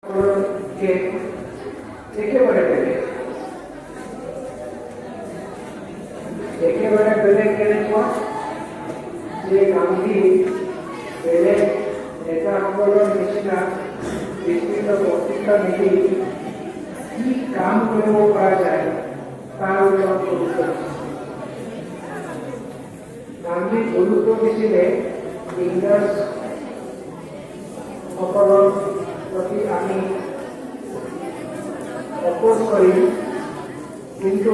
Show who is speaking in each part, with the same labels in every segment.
Speaker 1: que একেবারে বেলেগ কেনেকুৱা যে গান্ধী বেলেগ নেতাসকলৰ নিচিনা বিস্তৃত বক্তৃতা নিদি কি কাম কৰিব পৰা যায় তাৰ ওপৰত গুৰুত্ব গান্ধী গুৰুত্ব দিছিলে ইংৰাজসকলৰ प्रति आमी अपोज करी किंतु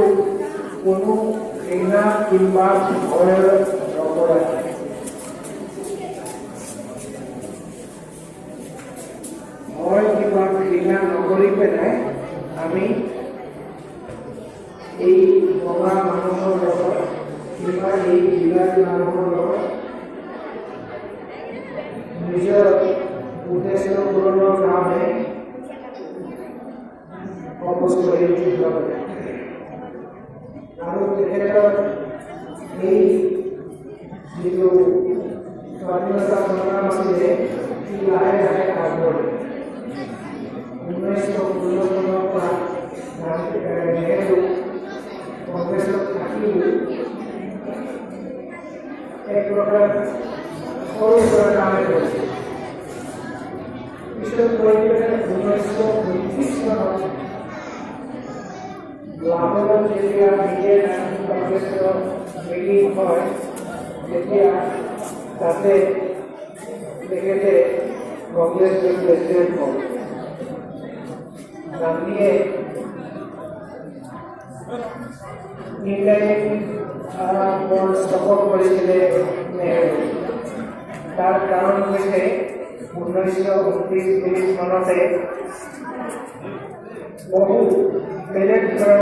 Speaker 1: कोनो घृणा किंबा भय नकरा भय किंबा घृणा नकरी पेलाय आमी এই বগা মানুহৰ লগত কিংবা এই জিলাৰ মানুহৰ লগত নিজৰ उद्देश्य पूर्ण काम है অপোজ কৰি যাব আৰু তেখেতৰ এই যিটো স্বাধীনতা সংগ্ৰাম আছিলে সি লাহে লাহে আগবাঢ়ে 1916 চনৰ পৰা নেহেৰু কংগ্ৰেছত থাকি এক প্ৰকাৰ সৰু সুৰা কামে কৰিছিল লাহোৰত যেতিয়া ইণ্ডিয়ান নেশ্যনেল কংগ্ৰেছৰ মিটিং হয় তেতিয়া তাতে তেখেতে কংগ্ৰেছৰ প্ৰেচিডেণ্ট হ'ল গান্ধীয়ে ইংলেণ্ড ষ্টপক কৰিছিলে নেহেৰু তাৰ কাৰণ হৈছে 1929 চনতে বহু বেলেগ